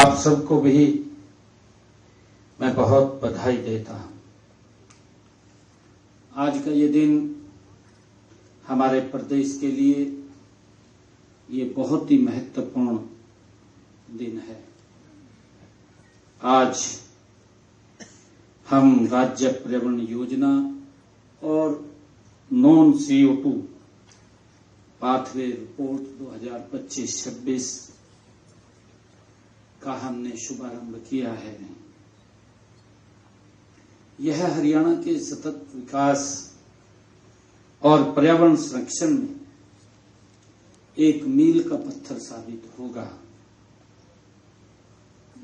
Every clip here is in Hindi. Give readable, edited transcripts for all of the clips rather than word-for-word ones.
आप सबको भी मैं बहुत बधाई देता हूं। आज का ये दिन हमारे प्रदेश के लिए ये बहुत ही महत्वपूर्ण दिन है। आज हम राज्य पर्यावरण योजना और नॉन CO2 पाथवे रिपोर्ट 2025-26 का हमने शुभारंभ किया है। यह हरियाणा के सतत विकास और पर्यावरण संरक्षण में एक मील का पत्थर साबित होगा।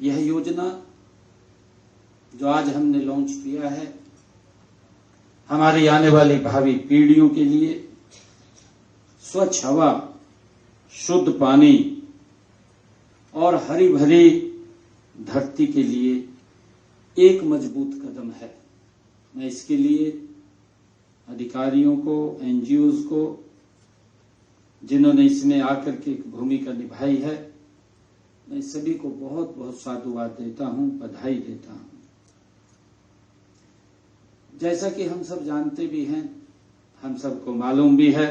यह योजना जो आज हमने लॉन्च किया है, हमारी आने वाली भावी पीढ़ियों के लिए स्वच्छ हवा, शुद्ध पानी और हरी भरी धरती के लिए एक मजबूत कदम है। मैं इसके लिए अधिकारियों को, NGOs को, जिन्होंने इसमें आकर के एक भूमिका निभाई है, मैं सभी को बहुत बहुत साधुवाद देता हूं, बधाई देता हूं। जैसा कि हम सब जानते भी हैं, हम सबको मालूम भी है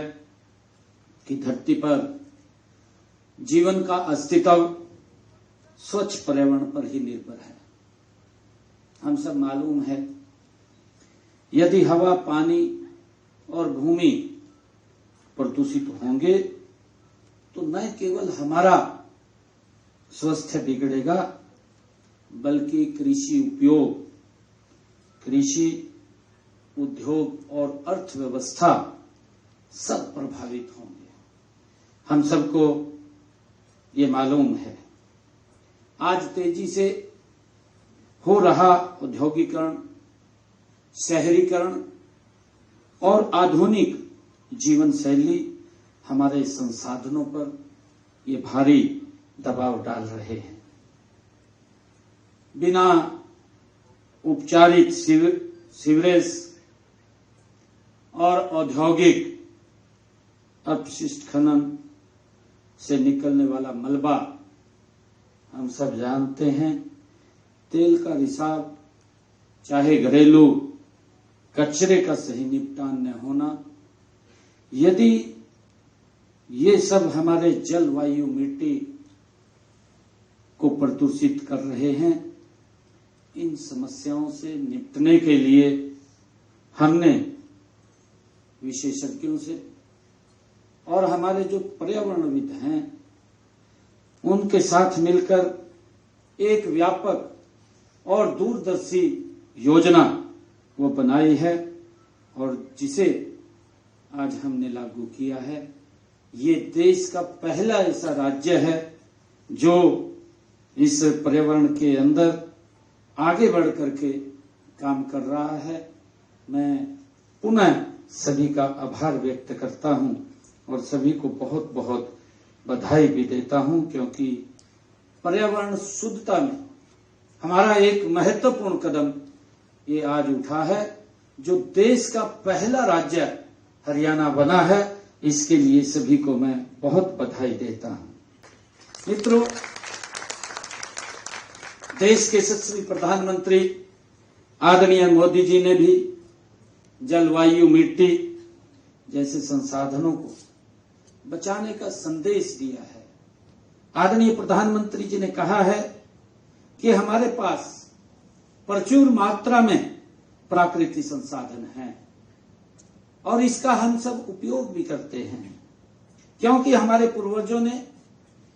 कि धरती पर जीवन का अस्तित्व स्वच्छ पर्यावरण पर ही निर्भर है। हम सब मालूम है, यदि हवा, पानी और भूमि प्रदूषित होंगे तो न केवल हमारा स्वास्थ्य बिगड़ेगा, बल्कि कृषि उपयोग, कृषि उद्योग और अर्थव्यवस्था सब प्रभावित होंगे। हम सबको ये मालूम है। आज तेजी से हो रहा औद्योगिकरण, शहरीकरण और आधुनिक जीवन शैली हमारे संसाधनों पर ये भारी दबाव डाल रहे हैं। बिना उपचारित सीवरेज और औद्योगिक अपशिष्ट खनन से निकलने वाला मलबा, हम सब जानते हैं, तेल का रिसाव, चाहे घरेलू कचरे का सही निपटान न होना, यदि ये सब हमारे जल, वायु, मिट्टी को प्रदूषित कर रहे हैं, इन समस्याओं से निपटने के लिए हमने विशेषज्ञों से और हमारे जो पर्यावरणविद हैं उनके साथ मिलकर एक व्यापक और दूरदर्शी योजना वो बनाई है और जिसे आज हमने लागू किया है। ये देश का पहला ऐसा राज्य है जो इस पर्यावरण के अंदर आगे बढ़ करके काम कर रहा है। मैं पुनः सभी का आभार व्यक्त करता हूं और सभी को बहुत बहुत बधाई भी देता हूं, क्योंकि पर्यावरण शुद्धता में हमारा एक महत्वपूर्ण कदम ये आज उठा है। जो देश का पहला राज्य हरियाणा बना है, इसके लिए सभी को मैं बहुत बधाई देता हूं। मित्रों, देश के यशस्वी प्रधानमंत्री आदरणीय मोदी जी ने भी जलवायु, मिट्टी जैसे संसाधनों को बचाने का संदेश दिया है। आदरणीय प्रधानमंत्री जी ने कहा है कि हमारे पास प्रचुर मात्रा में प्राकृतिक संसाधन हैं और इसका हम सब उपयोग भी करते हैं, क्योंकि हमारे पूर्वजों ने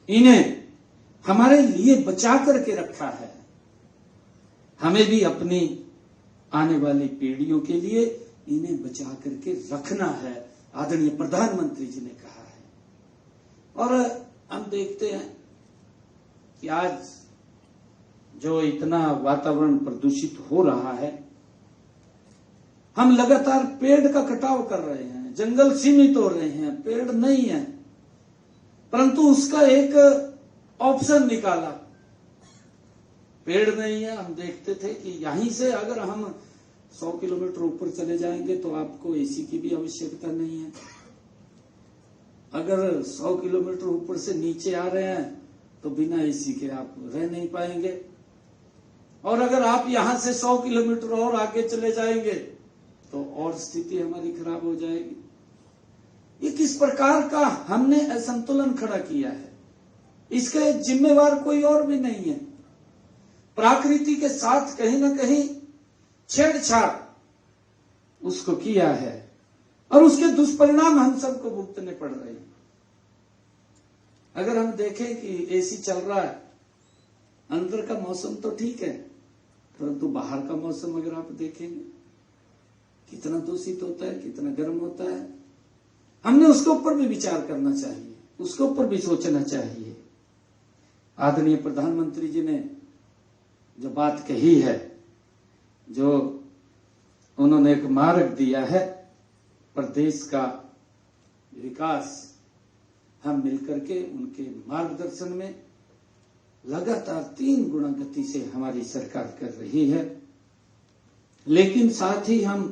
इन्हें हमारे लिए बचा करके रखा है। हमें भी अपनी आने वाली पीढ़ियों के लिए इन्हें बचा करके रखना है, आदरणीय प्रधानमंत्री जी ने कहा है। और हम देखते हैं कि आज जो इतना वातावरण प्रदूषित हो रहा है, हम लगातार पेड़ का कटाव कर रहे हैं, जंगल सीमित हो रहे हैं, पेड़ नहीं है, परंतु उसका एक ऑप्शन निकाला। पेड़ नहीं है, हम देखते थे कि यहीं से अगर हम 100 किलोमीटर ऊपर चले जाएंगे तो आपको एसी की भी आवश्यकता नहीं है। अगर 100 किलोमीटर ऊपर से नीचे आ रहे हैं तो बिना एसी के आप रह नहीं पाएंगे। और अगर आप यहां से 100 किलोमीटर और आगे चले जाएंगे तो और स्थिति हमारी खराब हो जाएगी। ये किस प्रकार का हमने असंतुलन खड़ा किया है, इसका जिम्मेवार कोई और भी नहीं है। प्रकृति के साथ कहीं ना कहीं छेड़छाड़ उसको किया है और उसके दुष्परिणाम हम सबको भुगतने पड़ रहे हैं। अगर हम देखें कि एसी चल रहा है, अंदर का मौसम तो ठीक है, परंतु बाहर का मौसम अगर आप देखेंगे कितना दूषित होता है, कितना गर्म होता है। हमने उसके ऊपर भी विचार करना चाहिए, उसके ऊपर भी सोचना चाहिए। आदरणीय प्रधानमंत्री जी ने जो बात कही है, जो उन्होंने एक मार्ग दिया है प्रदेश का विकास, हम मिलकर के उनके मार्गदर्शन में लगातार 3 गुना गति से हमारी सरकार कर रही है। लेकिन साथ ही हम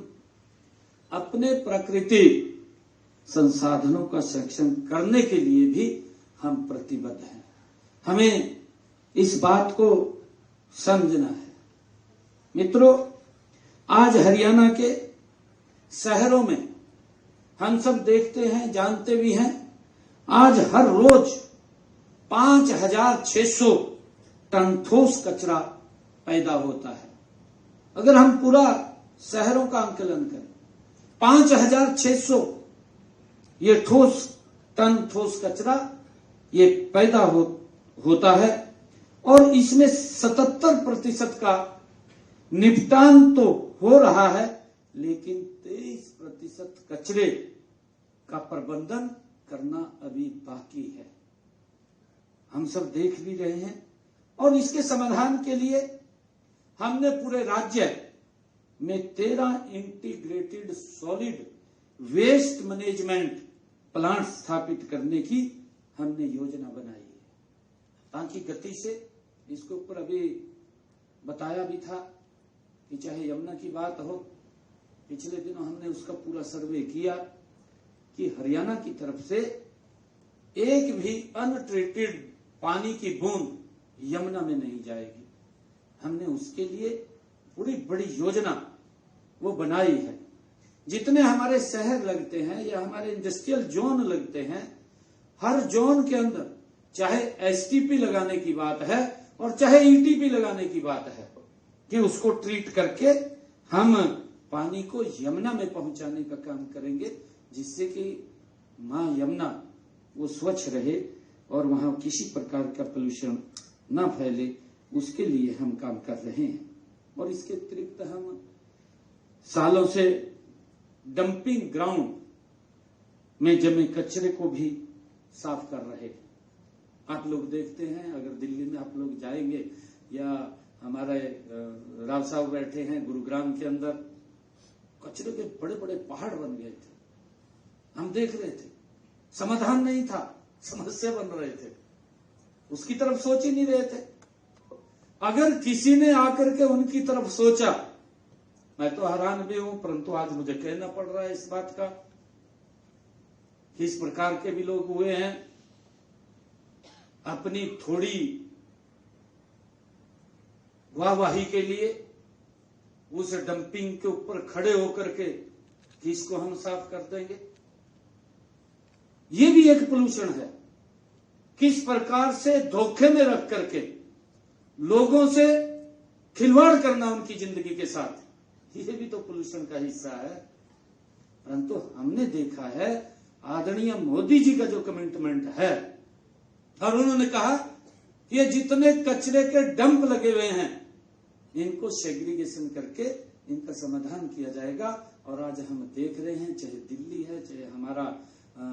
अपने प्राकृतिक संसाधनों का संरक्षण करने के लिए भी हम प्रतिबद्ध हैं। हमें इस बात को समझना है। मित्रों, आज हरियाणा के शहरों में हम सब देखते हैं, जानते भी हैं, आज हर रोज 5600 टन ठोस कचरा पैदा होता है। अगर हम पूरा शहरों का आंकलन करें, 5600 ये ठोस कचरा ये पैदा होता है और इसमें 77% का निपटान तो हो रहा है, लेकिन 23% कचरे का प्रबंधन करना अभी बाकी है। हम सब देख भी रहे हैं और इसके समाधान के लिए हमने पूरे राज्य में 13 integrated solid waste management plant स्थापित करने की हमने योजना बनाई है, ताकि गति से इसके ऊपर अभी बताया भी था कि चाहे यमुना की बात हो, पिछले दिनों हमने उसका पूरा सर्वे किया कि हरियाणा की तरफ से एक भी अनट्रीटेड पानी की बूंद यमुना में नहीं जाएगी। हमने उसके लिए पूरी बड़ी योजना वो बनाई है। जितने हमारे शहर लगते हैं या हमारे इंडस्ट्रियल जोन लगते हैं, हर जोन के अंदर चाहे एसटीपी लगाने की बात है और चाहे ईटीपी लगाने की बात है कि उसको ट्रीट करके हम पानी को यमुना में पहुंचाने का काम करेंगे, जिससे कि मां यमुना वो स्वच्छ रहे और वहां किसी प्रकार का पोल्यूशन ना फैले, उसके लिए हम काम कर रहे हैं। और इसके अतिरिक्त हम सालों से डंपिंग ग्राउंड में जमे कचरे को भी साफ कर रहे हैं। आप लोग देखते हैं, अगर दिल्ली में आप लोग जाएंगे या हमारे राव साहब बैठे हैं गुरुग्राम के अंदर, कचरे के बड़े बड़े पहाड़ बन गए थे। हम देख रहे थे, समाधान नहीं था, समस्या बन रहे थे, उसकी तरफ सोच ही नहीं रहे थे। अगर किसी ने आकर के उनकी तरफ सोचा, मैं तो हैरान भी हूं, परंतु आज मुझे कहना पड़ रहा है इस बात का कि इस प्रकार के भी लोग हुए हैं। अपनी थोड़ी वाहवाही के लिए उस डंपिंग के ऊपर खड़े होकर के कि इसको हम साफ कर देंगे, ये भी एक पोल्यूशन है। किस प्रकार से धोखे में रख करके लोगों से खिलवाड़ करना उनकी जिंदगी के साथ, ये भी तो पोल्यूशन का हिस्सा है। परंतु हमने देखा है आदरणीय मोदी जी का जो कमिटमेंट है, और उन्होंने कहा ये जितने कचरे के डंप लगे हुए हैं इनको सेग्रीगेशन करके इनका समाधान किया जाएगा। और आज हम देख रहे हैं, चाहे दिल्ली है, चाहे हमारा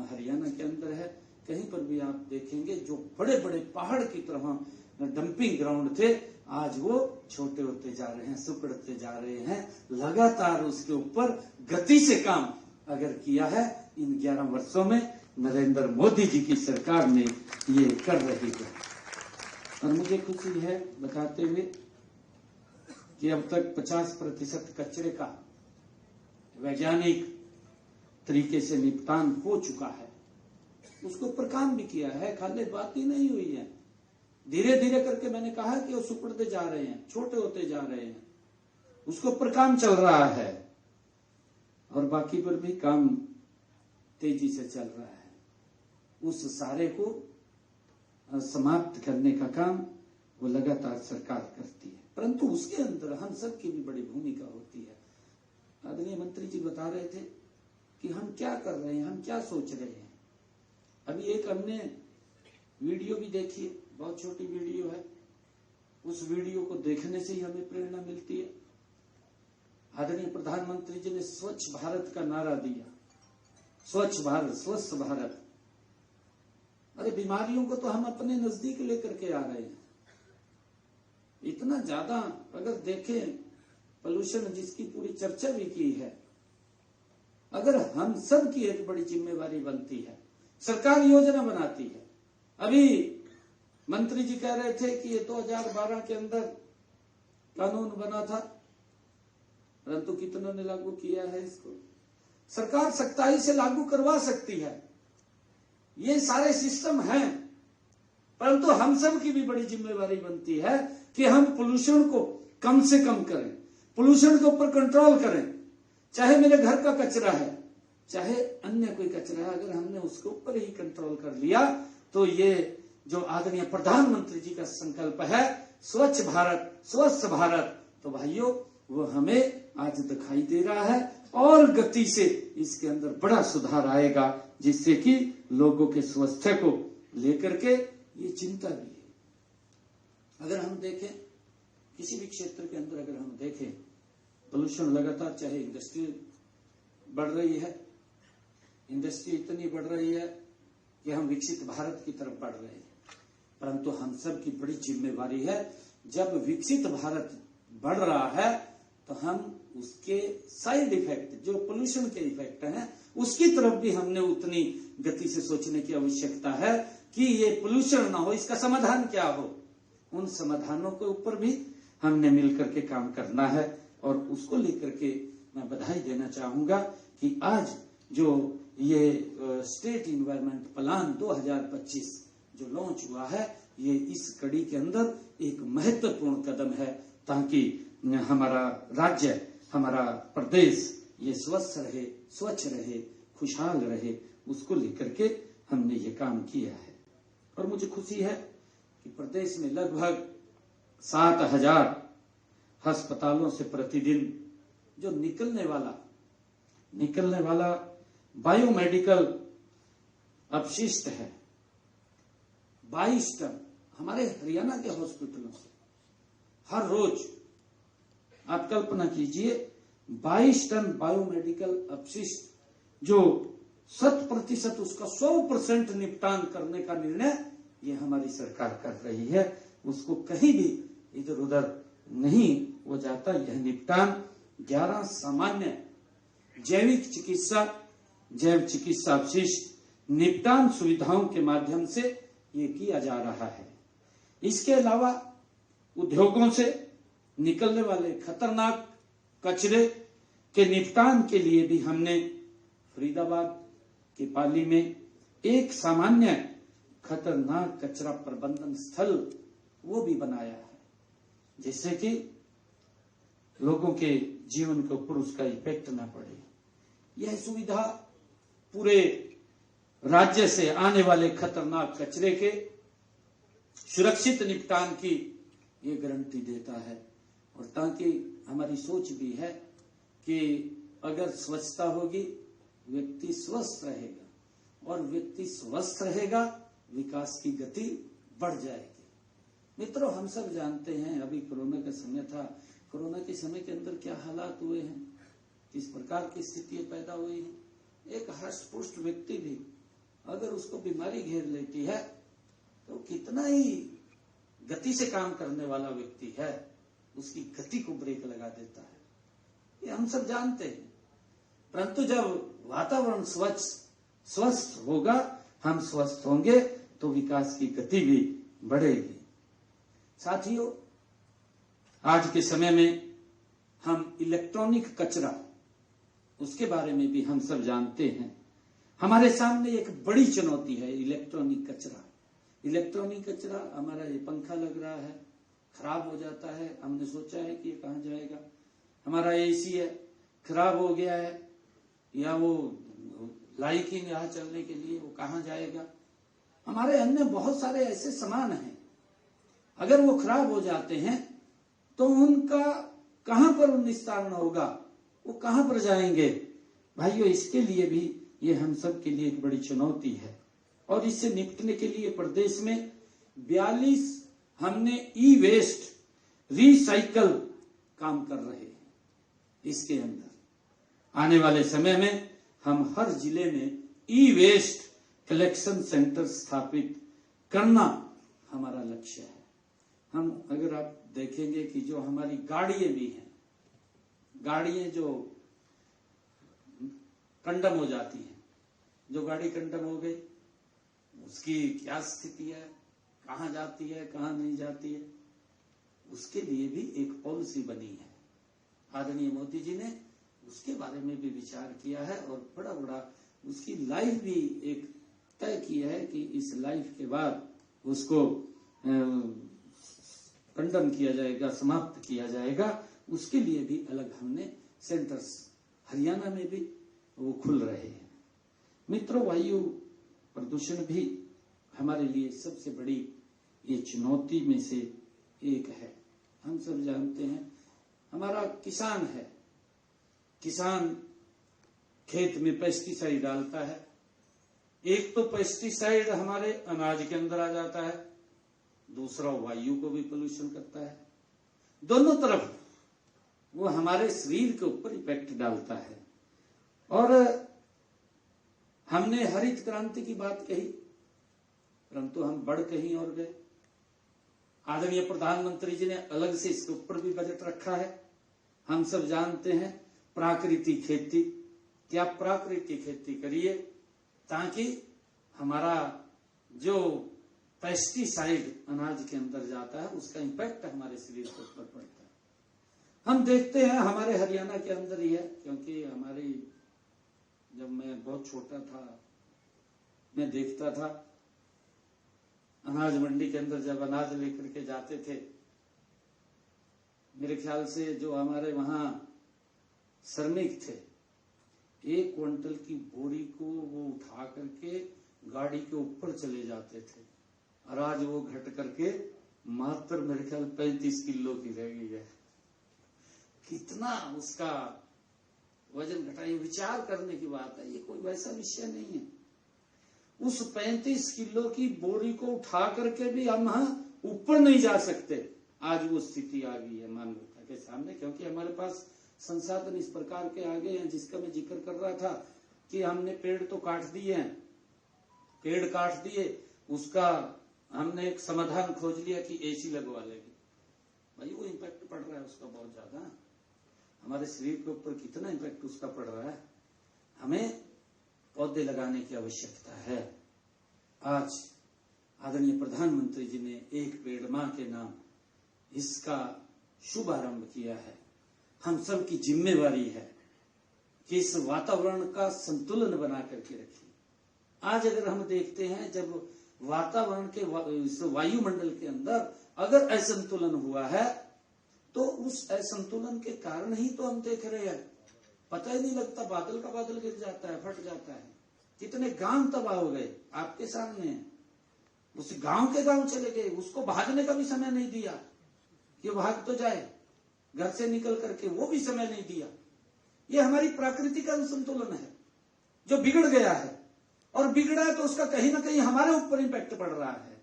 हरियाणा के अंदर है, कहीं पर भी आप देखेंगे जो बड़े बड़े पहाड़ की तरह डंपिंग ग्राउंड थे, आज वो छोटे होते जा रहे हैं, सिकुड़ते जा रहे हैं। लगातार उसके ऊपर गति से काम अगर किया है इन 11 वर्षों में नरेंद्र मोदी जी की सरकार ने ये कर रही है। और मुझे खुशी है बताते हुए कि अब तक 50% कचरे का वैज्ञानिक तरीके से निपटान हो चुका है। उसके ऊपर काम भी किया है, खाली बात ही नहीं हुई है। धीरे धीरे करके मैंने कहा कि वो सुपड़ते जा रहे हैं, छोटे होते जा रहे हैं, उसके ऊपर काम चल रहा है और बाकी पर भी काम तेजी से चल रहा है। उस सारे को समाप्त करने का काम वो लगातार सरकार करती है, परंतु उसके अंदर हम सब की भी बड़ी भूमिका होती है। आदरणीय मंत्री जी बता रहे थे कि हम क्या कर रहे हैं, हम क्या सोच रहे हैं। अभी एक हमने वीडियो भी देखी है, बहुत छोटी वीडियो है, उस वीडियो को देखने से ही हमें प्रेरणा मिलती है। आदरणीय प्रधानमंत्री जी ने स्वच्छ भारत का नारा दिया, स्वच्छ भारत, स्वस्थ भारत। अरे बीमारियों को तो हम अपने नजदीक लेकर के आ रहे हैं। इतना ज्यादा अगर देखें पोल्यूशन, जिसकी पूरी चर्चा भी की है, अगर हम सब की एक बड़ी जिम्मेवारी बनती है, सरकार योजना बनाती है। अभी मंत्री जी कह रहे थे कि ये 2012 के अंदर कानून बना था, परंतु कितनों ने लागू किया है इसको। सरकार सख्ताई से लागू करवा सकती है, ये सारे सिस्टम हैं, परंतु हम सब की भी बड़ी जिम्मेवारी बनती है कि हम पोल्यूशन को कम से कम करें, पोल्यूशन के ऊपर कंट्रोल करें। चाहे मेरे घर का कचरा है, चाहे अन्य कोई कचरा है, अगर हमने उसके ऊपर ही कंट्रोल कर लिया तो ये जो आदरणीय प्रधानमंत्री जी का संकल्प है स्वच्छ भारत, स्वस्थ भारत, तो भाइयों वो हमें आज दिखाई दे रहा है और गति से इसके अंदर बड़ा सुधार आएगा, जिससे कि लोगों के स्वास्थ्य को लेकर के ये चिंता भी है। अगर हम देखें किसी भी क्षेत्र के अंदर, अगर हम देखें पोल्यूशन लगातार, चाहे इंडस्ट्री बढ़ रही है, इंडस्ट्री इतनी बढ़ रही है कि हम विकसित भारत की तरफ बढ़ रहे हैं, परंतु हम सब की बड़ी जिम्मेवारी है, जब विकसित भारत बढ़ रहा है तो हम उसके साइड इफेक्ट, जो पोल्यूशन के इफेक्ट हैं, उसकी तरफ भी हमने उतनी गति से सोचने की आवश्यकता है कि ये पोल्यूशन ना हो, इसका समाधान क्या हो। उन समाधानों के ऊपर भी हमने मिलकर के काम करना है और उसको लेकर के मैं बधाई देना चाहूंगा कि आज जो ये स्टेट इन्वायरमेंट प्लान 2025 जो लॉन्च हुआ है, ये इस कड़ी के अंदर एक महत्वपूर्ण कदम है, ताकि हमारा राज्य, हमारा प्रदेश ये स्वस्थ रहे, स्वच्छ रहे, खुशहाल रहे, उसको लेकर के हमने ये काम किया है। और मुझे खुशी है कि प्रदेश में लगभग 7,000 अस्पतालों से प्रतिदिन जो निकलने वाला बायोमेडिकल अपशिष्ट है, 22 टन हमारे हरियाणा के हॉस्पिटलों से हर रोज, आप कल्पना कीजिए 22 टन बायोमेडिकल अपशिष्ट, जो 100% उसका 100% निपटान करने का निर्णय ये हमारी सरकार कर रही है। उसको कहीं भी इधर उधर नहीं हो जाता। यह निपटान 11 सामान्य जैव चिकित्सा अपशिष्ट निपटान सुविधाओं के माध्यम से ये किया जा रहा है। इसके अलावा उद्योगों से निकलने वाले खतरनाक कचरे के निपटान के लिए भी हमने फरीदाबाद के पाली में एक सामान्य खतरनाक कचरा प्रबंधन स्थल वो भी बनाया है, जिससे कि लोगों के जीवन के ऊपर उसका इफेक्ट ना पड़े। यह सुविधा पूरे राज्य से आने वाले खतरनाक कचरे के सुरक्षित निपटान की ये गारंटी देता है। और ताकि हमारी सोच भी है कि अगर स्वच्छता होगी, व्यक्ति स्वस्थ रहेगा, और व्यक्ति स्वस्थ रहेगा, विकास की गति बढ़ जाएगी। मित्रों, हम सब जानते हैं अभी कोरोना का समय था, कोरोना के समय के अंदर क्या हालात हुए हैं, किस प्रकार की स्थितियां पैदा हुई हैं। एक हष्ट-पुष्ट व्यक्ति भी अगर उसको बीमारी घेर लेती है तो कितना ही गति से काम करने वाला व्यक्ति है, उसकी गति को ब्रेक लगा देता है, ये हम सब जानते हैं। परंतु जब वातावरण स्वस्थ होगा, हम स्वस्थ होंगे, तो विकास की गति भी बढ़ेगी। साथियों, आज के समय में हम इलेक्ट्रॉनिक कचरा, उसके बारे में भी हम सब जानते हैं। हमारे सामने एक बड़ी चुनौती है इलेक्ट्रॉनिक कचरा। इलेक्ट्रॉनिक कचरा, हमारा ये पंखा लग रहा है, खराब हो जाता है, हमने सोचा है कि ये कहाँ जाएगा। हमारा एसी है, खराब हो गया है, या वो लाइक ही यहाँ चलने के लिए, वो कहाँ जाएगा। हमारे अन्य बहुत सारे ऐसे सामान हैं, अगर वो खराब हो जाते हैं तो उनका कहां पर निस्तारण होगा, वो कहां पर जाएंगे। भाइयों, इसके लिए भी ये हम सब के लिए एक बड़ी चुनौती है, और इससे निपटने के लिए प्रदेश में 42 हमने ई वेस्ट रिसाइकल काम कर रहे हैं। इसके अंदर आने वाले समय में हम हर जिले में ई वेस्ट कलेक्शन सेंटर स्थापित करना हमारा लक्ष्य है। हम अगर आप देखेंगे कि जो हमारी गाड़ियां भी हैं, गाड़ियां जो कंडम हो जाती हैं, जो गाड़ी कंडम हो गई उसकी क्या स्थिति है, कहाँ जाती है, कहाँ नहीं जाती है, उसके लिए भी एक पॉलिसी बनी है। आदरणीय मोदी जी ने उसके बारे में भी विचार किया है, और बड़ा बड़ा उसकी लाइफ भी एक तय किया है कि इस लाइफ के बाद उसको कंडम किया जाएगा, समाप्त किया जाएगा। उसके लिए भी अलग हमने सेंटर्स हरियाणा में भी वो खुल रहे हैं। मित्रों, वायु प्रदूषण भी हमारे लिए सबसे बड़ी ये चुनौती में से एक है। हम सब जानते हैं, हमारा किसान है, किसान खेत में पेस्टिसाइड डालता है। एक तो पेस्टिसाइड हमारे अनाज के अंदर आ जाता है, दूसरा वायु को भी पोल्यूशन करता है। दोनों तरफ वो हमारे शरीर के ऊपर इफेक्ट डालता है। और हमने हरित क्रांति की बात कही, परंतु हम बढ़ कहीं और गए। आदरणीय प्रधानमंत्री जी ने अलग से इसके ऊपर भी बजट रखा है। हम सब जानते हैं प्राकृतिक खेती, क्या प्राकृतिक खेती करिए ताकि हमारा जो पेस्टिसाइड अनाज के अंदर जाता है उसका इम्पैक्ट हमारे शरीर के ऊपर पड़ता है। हम देखते हैं हमारे हरियाणा के अंदर ही है, क्योंकि हमारी जब मैं बहुत छोटा था मैं देखता था अनाज मंडी के अंदर जब अनाज लेकर के जाते थे, मेरे ख्याल से जो हमारे वहां श्रमिक थे, 1 क्विंटल की बोरी को वो उठा करके गाड़ी के ऊपर चले जाते थे, और आज वो घट करके मात्र मेरे ख्याल 35 किलो की रह गई है। कितना उसका वजन घटाई, विचार करने की बात है। ये कोई वैसा विषय नहीं है। उस 35 किलो की बोरी को उठा करके भी हम ऊपर नहीं जा सकते। आज वो स्थिति आ गई है मानवता के सामने, क्योंकि हमारे पास संसाधन इस प्रकार के आ गए हैं, जिसका मैं जिक्र कर रहा था कि हमने पेड़ तो काट दिए हैं, पेड़ काट दिए, उसका हमने एक समाधान खोज लिया कि एसी लगवा लेंगे। भाई वो इम्पैक्ट पड़ रहा है उसका बहुत ज्यादा, हमारे शरीर के ऊपर कितना इम्पैक्ट उसका पड़ रहा है। हमें पौधे लगाने की आवश्यकता है। आज आदरणीय प्रधानमंत्री जी ने एक पेड़ मां के नाम इसका शुभारंभ किया है। हम सब की जिम्मेवारी है कि इस वातावरण का संतुलन बना करके रखिए। आज अगर हम देखते हैं, जब वातावरण के वायुमंडल के अंदर अगर असंतुलन हुआ है तो उस असंतुलन के कारण ही तो हम देख रहे हैं, पता ही नहीं लगता, बादल का बादल गिर जाता है, फट जाता है। कितने गांव तबाह हो गए आपके सामने है। उस गांव के गांव चले गए, उसको भागने का भी समय नहीं दिया कि भाग तो जाए घर से निकल करके, वो भी समय नहीं दिया। ये हमारी प्राकृतिक असंतुलन है जो बिगड़ गया है, और बिगड़ा है तो उसका कहीं ना कहीं हमारे ऊपर इम्पैक्ट पड़ रहा है।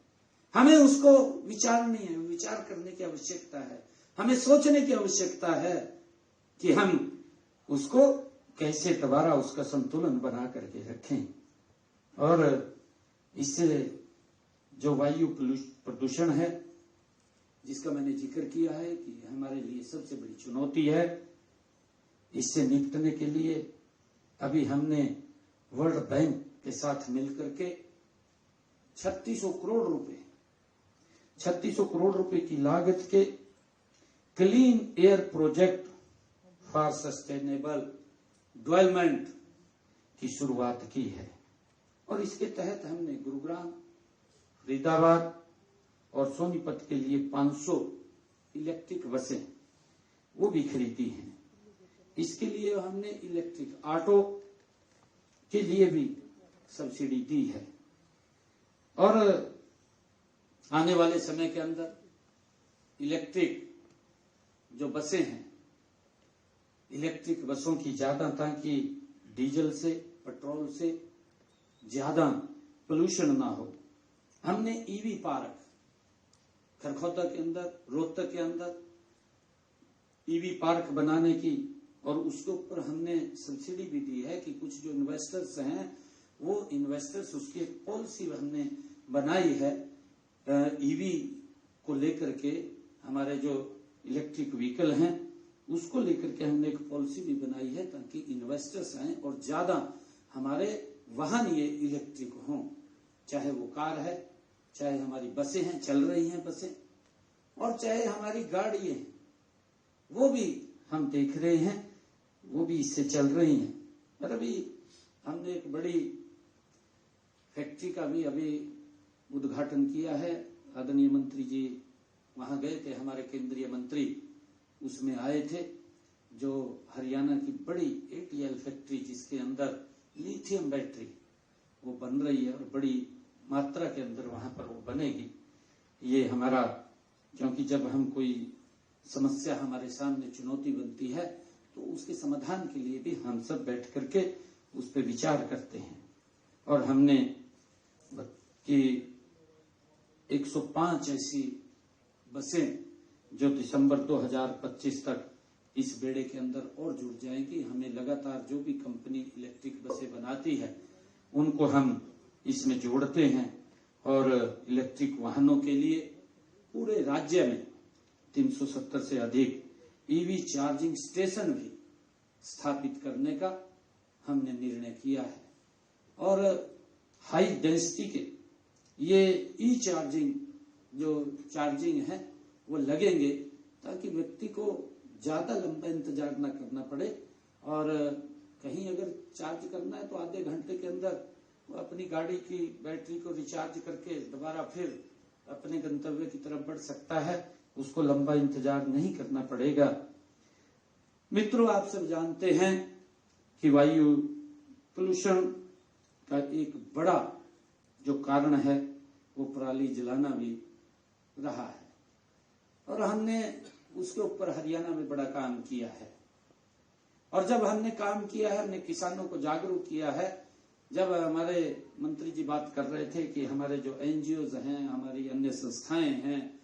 हमें उसको विचार करने की आवश्यकता है, हमें सोचने की आवश्यकता है कि हम उसको कैसे दोबारा उसका संतुलन बना करके रखें। और इससे जो वायु प्रदूषण है, जिसका मैंने जिक्र किया है कि हमारे लिए सबसे बड़ी चुनौती है, इससे निपटने के लिए अभी हमने वर्ल्ड बैंक के साथ मिलकर के 3600 करोड़ रुपए की लागत के clean air project for sustainable development की शुरुआत की है। और इसके तहत हमने गुरुग्राम, फरीदाबाद और सोनीपत के लिए 500 इलेक्ट्रिक बसें वो भी खरीदी हैं। इसके लिए हमने इलेक्ट्रिक ऑटो के लिए भी सब्सिडी दी है और आने वाले समय के अंदर इलेक्ट्रिक जो बसें हैं, इलेक्ट्रिक बसों की ज्यादा, ताकि डीजल से पेट्रोल से ज्यादा पोल्यूशन ना हो, हमने ईवी पार्क खरखौदा के अंदर, रोहतक के अंदर ईवी पार्क बनाने की, और उसके ऊपर हमने सब्सिडी भी दी है कि कुछ जो इन्वेस्टर्स हैं वो इन्वेस्टर्स, उसकी एक पॉलिसी हमने बनाई है ईवी को लेकर के, हमारे जो इलेक्ट्रिक व्हीकल हैं उसको लेकर के हमने एक पॉलिसी भी बनाई है ताकि इन्वेस्टर्स आए और ज्यादा हमारे वाहन ये इलेक्ट्रिक हों, चाहे वो कार है, चाहे हमारी बसें हैं, चल रही हैं बसें, और चाहे हमारी गाड़ी है, वो भी हम देख रहे हैं, वो भी इससे चल रही हैं। और अभी हमने एक बड़ी फैक्ट्री का भी अभी उद्घाटन किया है। आदरणीय मंत्री जी वहां गए थे, हमारे केंद्रीय मंत्री उसमें आए थे, जो हरियाणा की बड़ी ATL फैक्ट्री जिसके अंदर लिथियम बैटरी वो बन रही है और बड़ी मात्रा के अंदर वहां पर वो बनेगी। ये हमारा, क्योंकि जब हम कोई समस्या हमारे सामने चुनौती बनती है तो उसके समाधान के लिए भी हम सब बैठ करके उस पर विचार करते हैं। और हमने कि 105 ऐसी बसें जो दिसंबर 2025 तक इस बेड़े के अंदर और जुड़ जाएंगी। हमें लगातार जो भी कंपनी इलेक्ट्रिक बसें बनाती है उनको हम इसमें जोड़ते हैं और इलेक्ट्रिक वाहनों के लिए पूरे राज्य में 370 से अधिक ईवी चार्जिंग स्टेशन भी स्थापित करने का हमने निर्णय किया है। और हाई डेंसिटी के ये ई चार्जिंग जो चार्जिंग है वो लगेंगे ताकि व्यक्ति को ज्यादा लंबा इंतजार न करना पड़े, और कहीं अगर चार्ज करना है तो आधे घंटे के अंदर वो अपनी गाड़ी की बैटरी को रिचार्ज करके दोबारा फिर अपने गंतव्य की तरफ बढ़ सकता है, उसको लंबा इंतजार नहीं करना पड़ेगा। मित्रों, आप सब जानते हैं कि वायु पोल्यूशन का एक बड़ा जो कारण है वो पराली जलाना भी रहा है, और हमने उसके ऊपर हरियाणा में बड़ा काम किया है। और जब हमने काम किया है, हमने किसानों को जागरूक किया है। जब हमारे मंत्री जी बात कर रहे थे कि हमारे जो NGOs हैं, हमारी अन्य संस्थाएं हैं,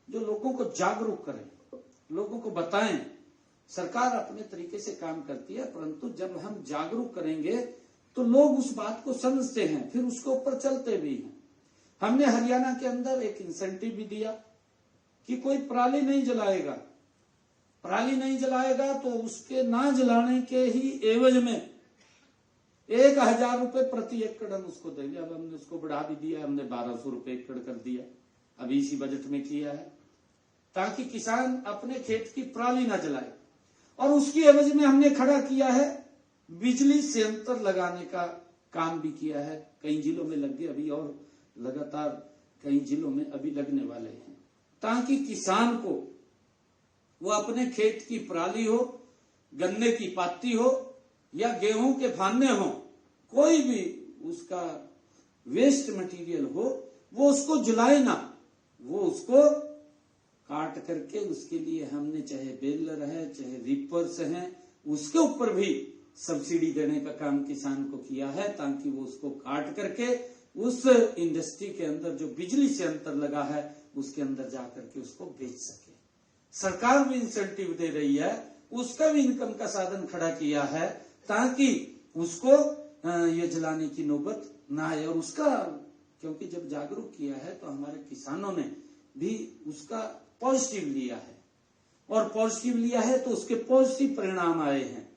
जो लोगों को जागरूक करें, लोगों को बताएं। सरकार अपने तरीके से काम करती है, परंतु जब हम जागरूक करेंगे तो लोग उस बात को समझते हैं, फिर उसके ऊपर चलते भी हैं। हमने हरियाणा के अंदर एक इंसेंटिव भी दिया कि कोई पराली नहीं जलाएगा, पराली नहीं जलाएगा तो उसके ना जलाने के ही एवज में 1000 रुपए प्रति एकड़ हम उसको देंगे। अब हमने उसको बढ़ा भी दिया, हमने 1200 रुपए एकड़ कर दिया, अभी इसी बजट में किया है, ताकि किसान अपने खेत की पराली ना जलाए। और उसकी एवज में हमने खड़ा किया है बिजली संयंत्र लगाने का काम भी किया है। कई जिलों में लग गए अभी, और लगातार कई जिलों में अभी लगने वाले हैं, ताकि किसान को वो अपने खेत की पराली हो, गन्ने की पाती हो या गेहूं के फाने हो, कोई भी उसका वेस्ट मटेरियल हो, वो उसको जलाए ना, वो उसको काट करके उसके लिए हमने चाहे बेलर है, चाहे रीपर्स हैं, उसके ऊपर भी सब्सिडी देने का काम किसान को किया है, ताकि वो उसको काट करके उस इंडस्ट्री के अंदर जो बिजली से अंतर लगा है उसके अंदर जाकर के उसको बेच सके। सरकार भी इंसेंटिव दे रही है, उसका भी इनकम का साधन खड़ा किया है, ताकि उसको ये जलाने की नौबत ना आए। और उसका, क्योंकि जब जागरूक किया है तो हमारे किसानों ने भी उसका पॉजिटिव लिया है, और पॉजिटिव लिया है तो उसके पॉजिटिव परिणाम आए हैं।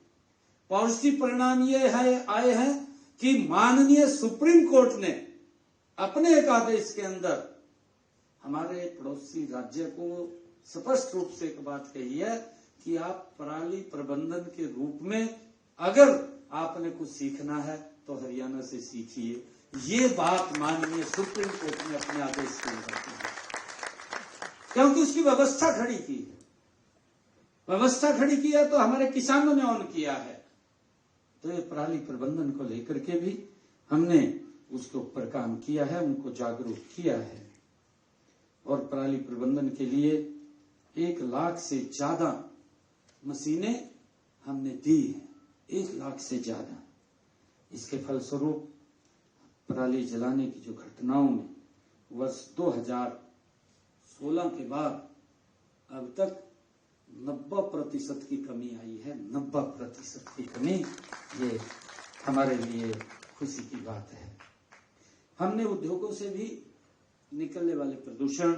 पॉजिटिव परिणाम ये आए हैं कि माननीय सुप्रीम कोर्ट ने अपने एक आदेश के अंदर हमारे पड़ोसी राज्य को स्पष्ट रूप से एक बात कही है कि आप पराली प्रबंधन के रूप में अगर आपने कुछ सीखना है तो हरियाणा से सीखिए। ये बात माननीय सुप्रीम कोर्ट ने अपने आदेश के अंदर की है, क्योंकि उसकी व्यवस्था खड़ी की है। व्यवस्था खड़ी की है तो हमारे किसानों ने ऑन किया है, तो ये पराली प्रबंधन को लेकर के भी हमने उसके ऊपर काम किया है, उनको जागरूक किया है। और पराली प्रबंधन के लिए 1 लाख से ज्यादा मशीनें हमने दी हैं, 1 लाख से ज्यादा। इसके फलस्वरूप पराली जलाने की जो घटनाओं में वर्ष 2016 के बाद अब तक 90% की कमी आई है। 90% की कमी, ये हमारे लिए खुशी की बात है। हमने उद्योगों से भी निकलने वाले प्रदूषण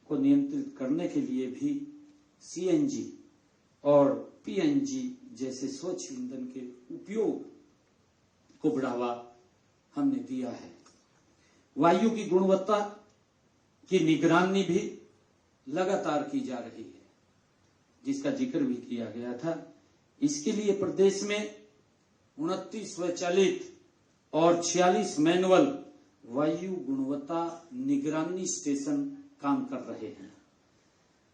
को नियंत्रित करने के लिए भी CNG और PNG जैसे स्वच्छ ईंधन के उपयोग को बढ़ावा हमने दिया है। वायु की गुणवत्ता की निगरानी भी लगातार की जा रही है, जिसका जिक्र भी किया गया था। इसके लिए प्रदेश में 29 स्वचालित और 46 मैनुअल वायु गुणवत्ता निगरानी स्टेशन काम कर रहे हैं।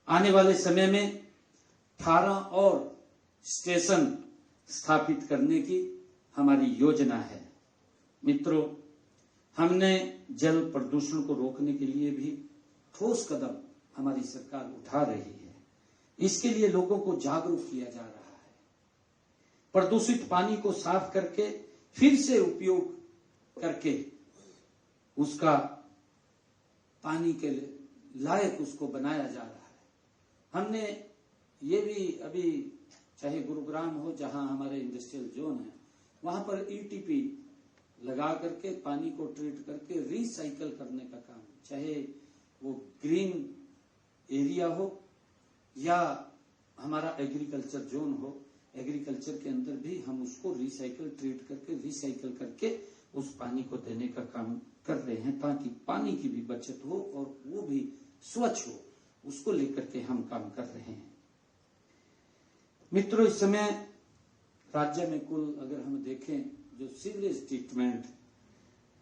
आने वाले समय में 18 और स्टेशन स्थापित करने की हमारी योजना है। मित्रों, हमने जल प्रदूषण को रोकने के लिए भी ठोस कदम हमारी सरकार उठा रही है। इसके लिए लोगों को जागरूक किया जा रहा है। प्रदूषित पानी को साफ करके फिर से उपयोग करके उसका पानी के लायक उसको बनाया जा रहा है। हमने ये भी अभी, चाहे गुरुग्राम हो जहां हमारे इंडस्ट्रियल जोन है, वहां पर ETP लगा करके पानी को ट्रीट करके रिसाइकल करने का काम, चाहे वो ग्रीन एरिया हो या हमारा एग्रीकल्चर जोन हो, एग्रीकल्चर के अंदर भी हम उसको रिसाइकल करके उस पानी को देने का काम कर रहे हैं, ताकि पानी की भी बचत हो और वो भी स्वच्छ हो। उसको लेकर के हम काम कर रहे हैं। मित्रों, इस समय राज्य में कुल अगर हम देखें जो सीवरेज ट्रीटमेंट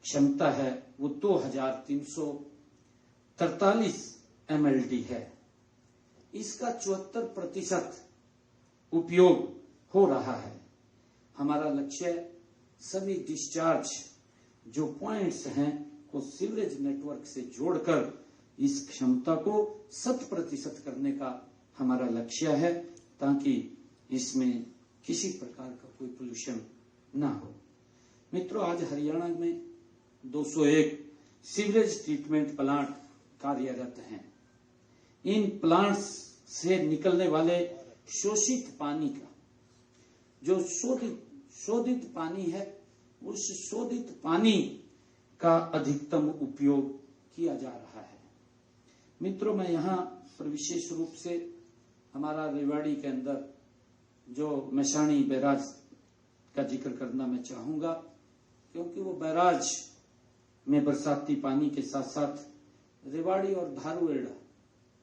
क्षमता है वो 2343 MLD है। इसका 74% उपयोग हो रहा है। हमारा लक्ष्य सभी डिस्चार्ज जो पॉइंट्स हैं को सीवरेज नेटवर्क से जोड़कर इस क्षमता को 100% करने का हमारा लक्ष्य है, ताकि इसमें किसी प्रकार का कोई पोल्यूशन ना हो। मित्रों, आज हरियाणा में 201 सीवरेज ट्रीटमेंट प्लांट कार्यरत हैं। इन प्लांट्स से निकलने वाले शोषित पानी का, जो शोधित पानी है, उस शोधित पानी का अधिकतम उपयोग किया जा रहा है। मित्रों, मैं यहाँ पर विशेष रूप से हमारा रेवाड़ी के अंदर जो मैसाणी बैराज का जिक्र करना मैं चाहूंगा, क्योंकि वो बैराज में बरसाती पानी के साथ साथ रेवाड़ी और धारूएड़ा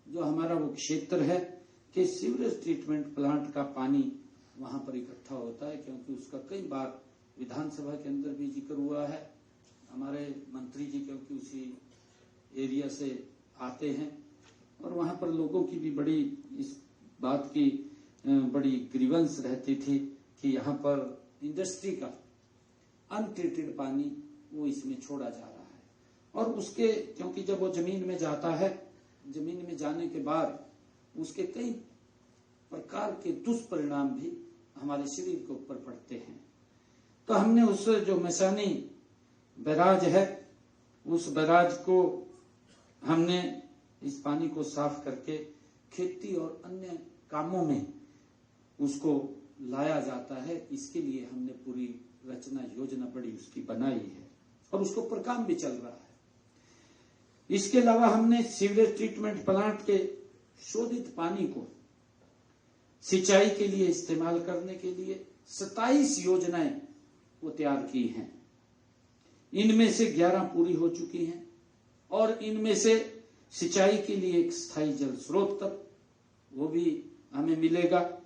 जो हमारा वो क्षेत्र है कि सीवरेज ट्रीटमेंट प्लांट का पानी वहां पर इकट्ठा होता है, क्योंकि उसका कई बार विधानसभा के अंदर भी जिक्र हुआ है। हमारे मंत्री जी क्योंकि उसी एरिया से आते हैं और वहां पर लोगों की भी बड़ी इस बात की बड़ी ग्रीवेंस रहती थी कि यहाँ पर इंडस्ट्री का अनट्रीटेड पानी वो इसमें छोड़ा जा रहा है, और उसके क्योंकि जब वो जमीन में जाता है, जमीन में जाने के बाद उसके कई प्रकार के दुष्परिणाम भी हमारे शरीर के ऊपर पड़ते हैं। तो हमने उस जो मैसानी बैराज है, उस बैराज को हमने इस पानी को साफ करके खेती और अन्य कामों में उसको लाया जाता है। इसके लिए हमने पूरी रचना योजना बड़ी उसकी बनाई है और उसके ऊपर काम भी चल रहा है। इसके अलावा हमने सीवरेज ट्रीटमेंट प्लांट के शोधित पानी को सिंचाई के लिए इस्तेमाल करने के लिए 27 योजनाएं वो तैयार की हैं। इनमें से 11 पूरी हो चुकी हैं और इनमें से सिंचाई के लिए एक स्थायी जल स्रोत तक वो भी हमें मिलेगा।